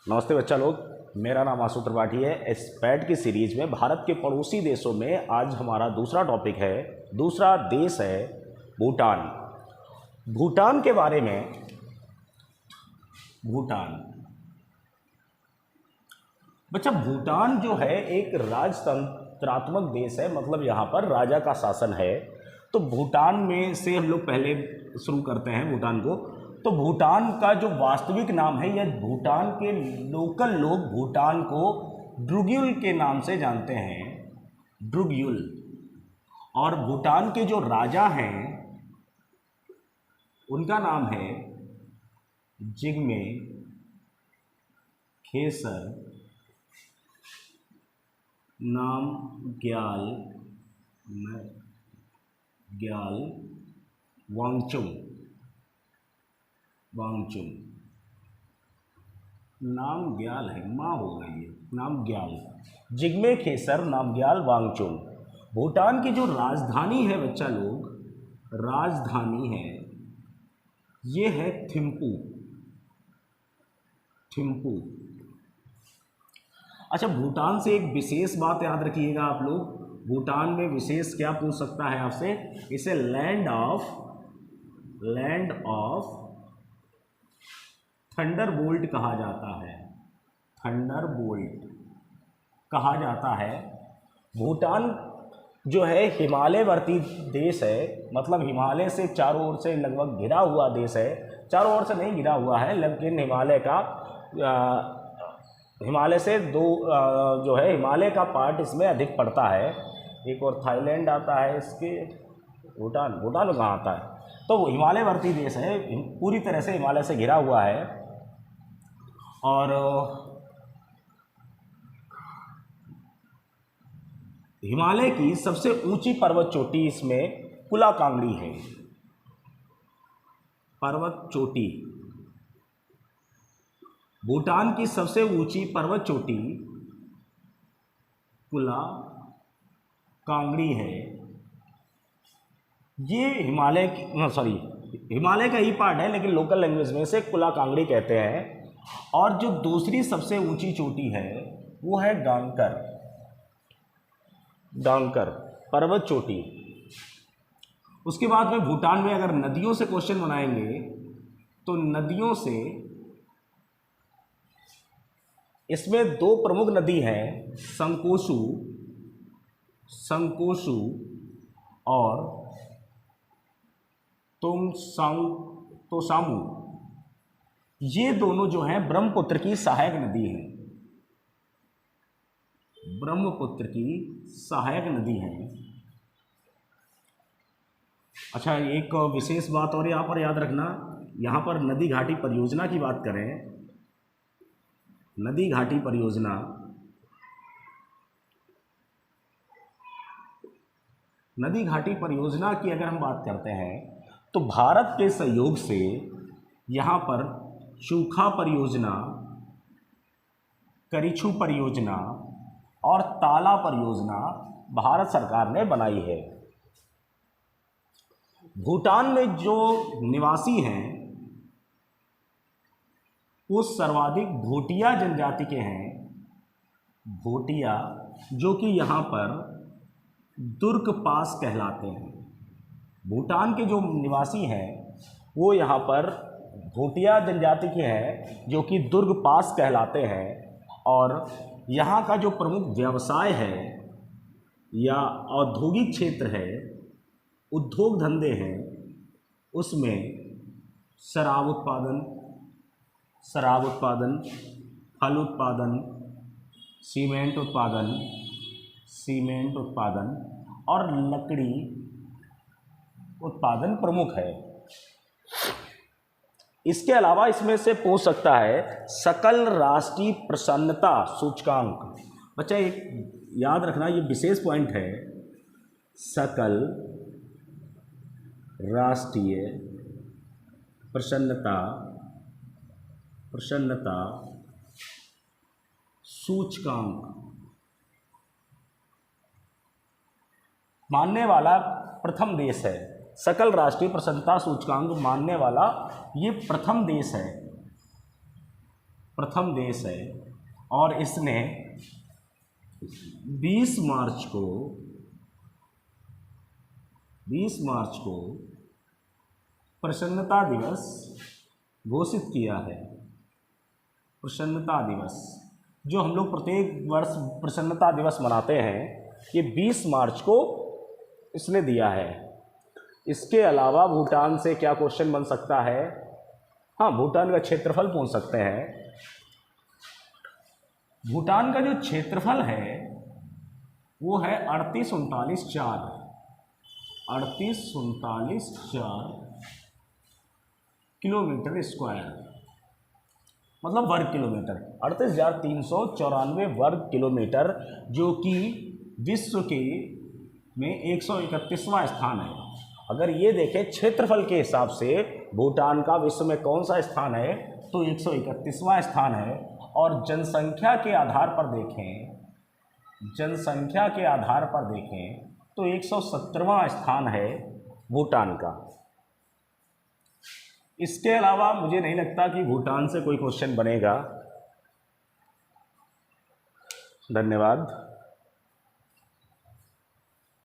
नमस्ते बच्चा लोग, मेरा नाम आशु त्रिपाठी है। स्पैड की सीरीज में भारत के पड़ोसी देशों में आज हमारा दूसरा टॉपिक है। दूसरा देश है भूटान। भूटान के बारे में, भूटान बच्चा, भूटान जो है एक राजतंत्रात्मक देश है, मतलब यहाँ पर राजा का शासन है। तो भूटान में से हम लोग पहले शुरू करते हैं भूटान को। तो भूटान का जो वास्तविक नाम है, या भूटान के लोकल लोग भूटान को ड्रुग्युल के नाम से जानते हैं, ड्रुग्युल। और भूटान के जो राजा हैं उनका नाम है जिग्मे खेसर नामग्याल वांगचुक। नामग्याल है, माँ हो गई है, नामग्याल, जिग्मे खेसर नामग्याल वांगचुक। भूटान की जो राजधानी है बच्चा लोग, राजधानी है ये है थिम्पू। अच्छा, भूटान से एक विशेष बात याद रखिएगा आप लोग। भूटान में विशेष क्या पूछ सकता है आपसे, इसे लैंड ऑफ थंडरबोल्ट कहा जाता है। थंडरबोल्ट कहा जाता है। भूटान जो है हिमालयवर्ती देश है, मतलब हिमालय से चारों ओर से लगभग घिरा हुआ देश है। चारों ओर से नहीं घिरा हुआ है, लेकिन हिमालय से जो है हिमालय का पार्ट इसमें अधिक पड़ता है। एक और थाईलैंड आता है इसके, भूटान कहाँ आता है? तो हिमालयवर्ती देश है, पूरी तरह से हिमालय से घिरा हुआ है। और हिमालय की सबसे ऊंची पर्वत चोटी इसमें कुलाकांगड़ी है। पर्वत चोटी, भूटान की सबसे ऊंची पर्वत चोटी कुलाकांगड़ी है। ये हिमालय का ही पार्ट है, लेकिन लोकल लैंग्वेज में इसे कुलाकांगड़ी कहते हैं। और जो दूसरी सबसे ऊंची चोटी है वो है डांगकर पर्वत चोटी। उसके बाद में भूटान में अगर नदियों से क्वेश्चन बनाएंगे तो नदियों से इसमें दो प्रमुख नदी हैं, संकोशु और तोसामू। ये दोनों जो हैं ब्रह्मपुत्र की सहायक नदी हैं। ब्रह्मपुत्र की सहायक नदी है। अच्छा, एक विशेष बात और यहाँ पर याद रखना, यहाँ पर नदी घाटी परियोजना की बात करें, नदी घाटी परियोजना की अगर हम बात करते हैं तो भारत के सहयोग से यहाँ पर सूखा परियोजना, करिछू परियोजना और ताला परियोजना भारत सरकार ने बनाई है। भूटान में जो निवासी हैं वो सर्वाधिक भोटिया जनजाति के हैं। भोटिया जो कि यहाँ पर दुर्ग पास कहलाते हैं। भूटान के जो निवासी हैं वो यहाँ पर भोटिया जनजाति के हैं, जो कि दुर्ग पास कहलाते हैं। और यहाँ का जो प्रमुख व्यवसाय है या औद्योगिक क्षेत्र है, उद्योग धंधे हैं, उसमें शराब उत्पादन, फल उत्पादन, सीमेंट उत्पादन और लकड़ी उत्पादन प्रमुख है। इसके अलावा इसमें से पूछ सकता है सकल राष्ट्रीय प्रसन्नता सूचकांक। बच्चा एक याद रखना, ये विशेष पॉइंट है, सकल राष्ट्रीय प्रसन्नता सूचकांक मानने वाला प्रथम देश है। सकल राष्ट्रीय प्रसन्नता सूचकांक मानने वाला ये प्रथम देश है। प्रथम देश है और इसने 20 मार्च को प्रसन्नता दिवस घोषित किया है। प्रसन्नता दिवस जो हम लोग प्रत्येक वर्ष प्रसन्नता दिवस मनाते हैं, ये 20 मार्च को इसने दिया है। इसके अलावा भूटान से क्या क्वेश्चन बन सकता है? हाँ, भूटान का क्षेत्रफल पूछ सकते हैं। भूटान का जो क्षेत्रफल है वो है 3839.4 किलोमीटर स्क्वायर, मतलब वर्ग किलोमीटर, 38,394 वर्ग किलोमीटर, जो कि विश्व के में 131वां स्थान है। अगर ये देखें क्षेत्रफल के हिसाब से भूटान का विश्व में कौन सा स्थान है, तो 131वां स्थान है। और जनसंख्या के आधार पर देखें तो 117वां स्थान है भूटान का। इसके अलावा मुझे नहीं लगता कि भूटान से कोई क्वेश्चन बनेगा। धन्यवाद।